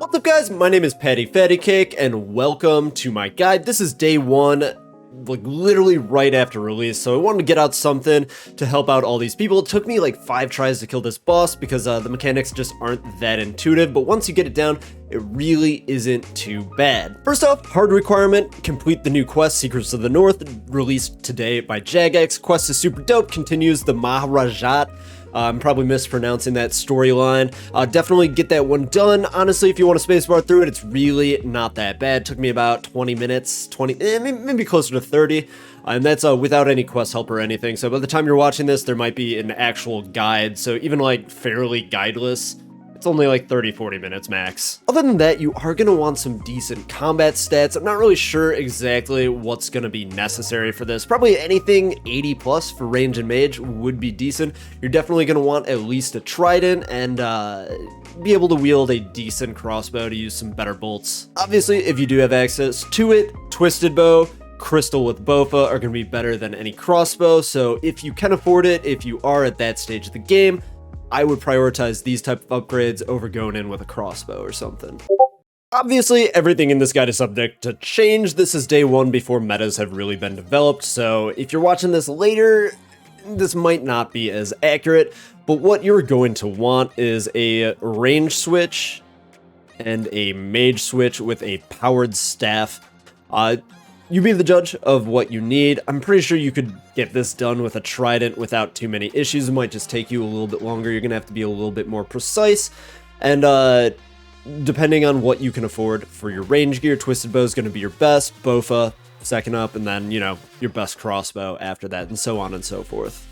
What's up guys, my name is Patty Fatty Cake and welcome to my guide. This is day one, like literally right after release, so I wanted to get out something to help out all these people. It took me like 5 tries to kill this boss because the mechanics just aren't that intuitive, but once you get it down, it really isn't too bad. First off, hard requirement, complete the new quest, Secrets of the North, released today by Jagex. Quest is super dope, continues the Maharajat. I'm probably mispronouncing that storyline. Definitely get that one done. Honestly, if you want to spacebar through it, it's really not that bad. Took me about 20 minutes, maybe closer to 30. And that's without any quest help or anything. So by the time you're watching this, there might be an actual guide. So even like fairly guideless, it's only like 30-40 minutes max. Other than that, you are going to want some decent combat stats. I'm not really sure exactly what's going to be necessary for this. Probably anything 80 plus for range and mage would be decent. You're definitely going to want at least a trident and be able to wield a decent crossbow to use some better bolts. Obviously, if you do have access to it, twisted bow, crystal with bofa are going to be better than any crossbow. So if you can afford it, if you are at that stage of the game, I would prioritize these type of upgrades over going in with a crossbow or something. Obviously, everything in this guide is subject to change. This is day one before metas have really been developed, so if you're watching this later, this might not be as accurate, but what you're going to want is a range switch and a mage switch with a powered staff. You be the judge of what you need. I'm pretty sure you could get this done with a trident without too many issues. It might just take you a little bit longer. You're gonna have to be a little bit more precise. And depending on what you can afford for your range gear, twisted bow is gonna be your best, bofa second up, and then, you know, your best crossbow after that, and so on and so forth.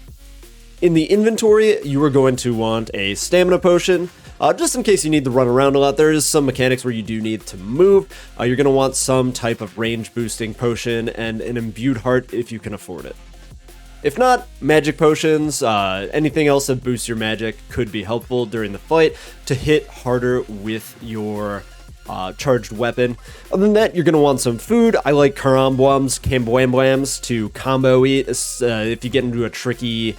In the inventory, you are going to want a stamina potion, just in case you need to run around a lot. There is some mechanics where you do need to move. You're going to want some type of range boosting potion and an imbued heart if you can afford it. If not, magic potions, anything else that boosts your magic could be helpful during the fight to hit harder with your charged weapon. Other than that, you're going to want some food. I like kambwams to combo eat if you get into a tricky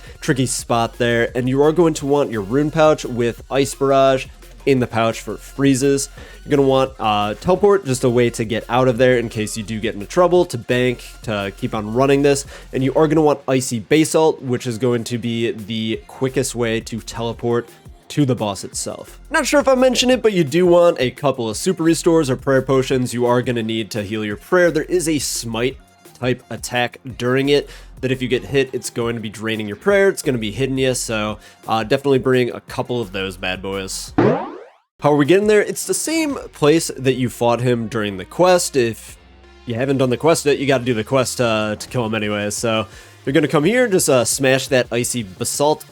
spot there. And you are going to want your rune pouch with ice barrage in the pouch for freezes. You're going to want teleport, just a way to get out of there in case you do get into trouble, to bank, to keep on running this. And you are going to want icy basalt, which is going to be the quickest way to teleport to the boss itself. Not sure if I mentioned it, but you do want a couple of super restores or prayer potions you are going to need to heal your prayer. There is a smite type attack during it that if you get hit, it's going to be draining your prayer. It's going to be hitting you, so definitely bring a couple of those bad boys. How are we getting there? It's the same place that you fought him during the quest. If you haven't done the quest yet, you got to do the quest to kill him anyways. So you're going to come here, just smash that icy basalt.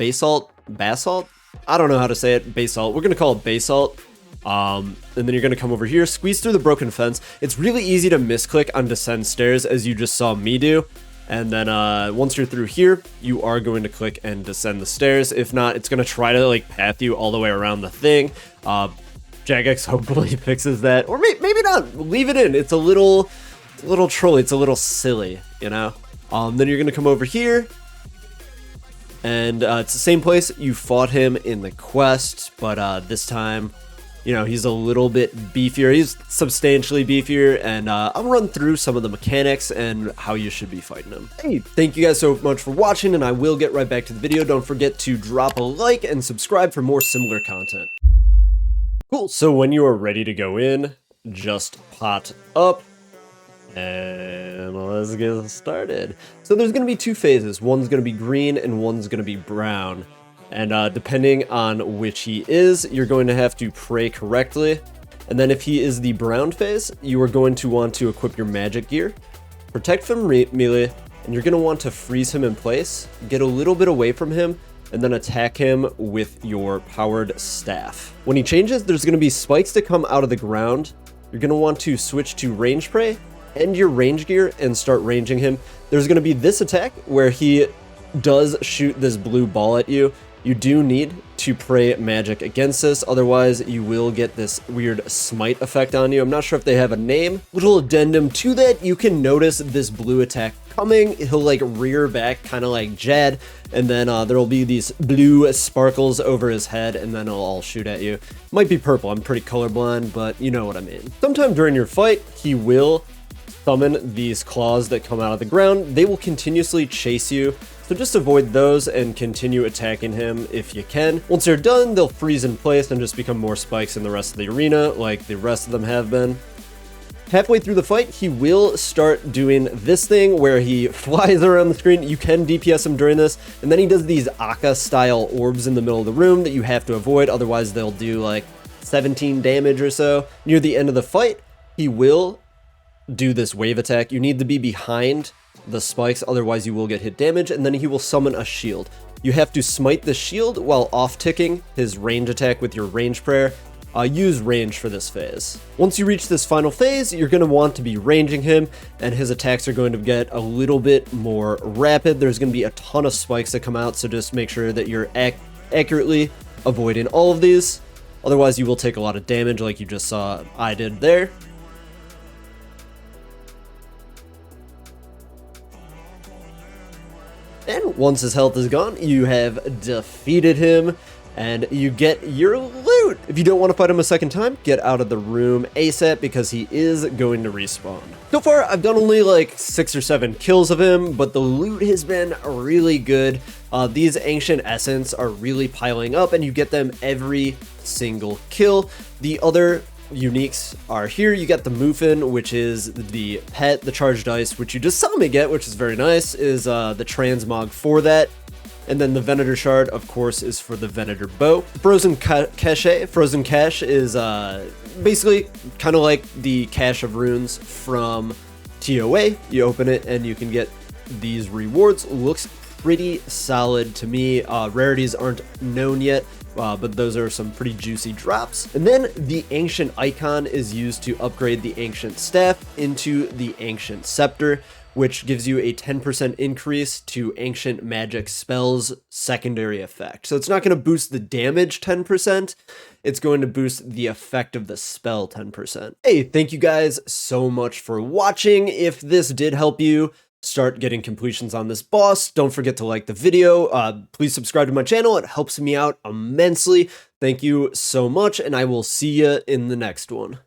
I don't know how to say it, basalt. We're going to call it basalt. And then you're going to come over here, squeeze through the broken fence. It's really easy to misclick on descend stairs, as you just saw me do. And then once you're through here, you are going to click and descend the stairs. If not, it's going to try to like path you all the way around the thing. Jagex hopefully fixes that, or maybe not. Leave it in. It's a little trolly. It's a little silly, you know. Then you're going to come over here. And it's the same place you fought him in the quest, but this time, you know, he's a little bit beefier. He's substantially beefier, and I'll run through some of the mechanics and how you should be fighting him. Hey, thank you guys so much for watching, and I will get right back to the video. Don't forget to drop a like and subscribe for more similar content. Cool, so when you are ready to go in, just pot up. And let's get started. So there's going to be 2 phases. One's going to be green and one's going to be brown. And depending on which he is, you're going to have to pray correctly. And then if he is the brown phase, you are going to want to equip your magic gear, protect from melee, and you're going to want to freeze him in place, get a little bit away from him, and then attack him with your powered staff. When he changes, there's going to be spikes that come out of the ground. You're going to want to switch to range pray, end your range gear, and start ranging him. There's going to be this attack where he does shoot this blue ball at you. You do need to pray magic against this, otherwise you will get this weird smite effect on you. I'm not sure if they have a name. Little addendum to that, you can notice this blue attack coming. He'll like rear back, kind of like Jad, and then there will be these blue sparkles over his head, and then it'll all shoot at you. Might be purple, I'm pretty colorblind, but you know what I mean. Sometime during your fight, he will summon these claws that come out of the ground. They will continuously chase you, so just avoid those and continue attacking him if you can. Once they're done, they'll freeze in place and just become more spikes in the rest of the arena, like the rest of them have been. Halfway through the fight, he will start doing this thing where he flies around the screen. You can DPS him during this, and then he does these Akka-style orbs in the middle of the room that you have to avoid, otherwise they'll do like 17 damage or so. Near the end of the fight, he will do this wave attack. You need to be behind the spikes, otherwise you will get hit damage, and then he will summon a shield. You have to smite the shield while off-ticking his range attack with your range prayer. Use range for this phase. Once you reach this final phase, you're going to want to be ranging him, and his attacks are going to get a little bit more rapid. There's going to be a ton of spikes that come out, so just make sure that you're accurately avoiding all of these. Otherwise, you will take a lot of damage like you just saw I did there. And once his health is gone, you have defeated him, and you get your loot. If you don't want to fight him a second time, get out of the room ASAP because he is going to respawn. So far, I've done only like 6 or 7 kills of him, but the loot has been really good. These ancient essence are really piling up, and you get them every single kill. The other uniques are here. You get the Muffin, which is the pet. The charged ice, which you just saw me get, which is very nice, is the transmog for that. And then the Venator Shard, of course, is for the Venator Bow. Frozen Cache is basically kind of like the Cache of Runes from TOA. You open it and you can get these rewards. Looks pretty solid to me. Rarities aren't known yet, but those are some pretty juicy drops. And then the Ancient Icon is used to upgrade the Ancient Staff into the Ancient Scepter, which gives you a 10% increase to Ancient Magic Spells secondary effect. So it's not going to boost the damage 10%, it's going to boost the effect of the spell 10%. Hey, thank you guys so much for watching. If this did help you start getting completions on this boss, don't forget to like the video. Please subscribe to my channel, it helps me out immensely. Thank you so much, and I will see you in the next one.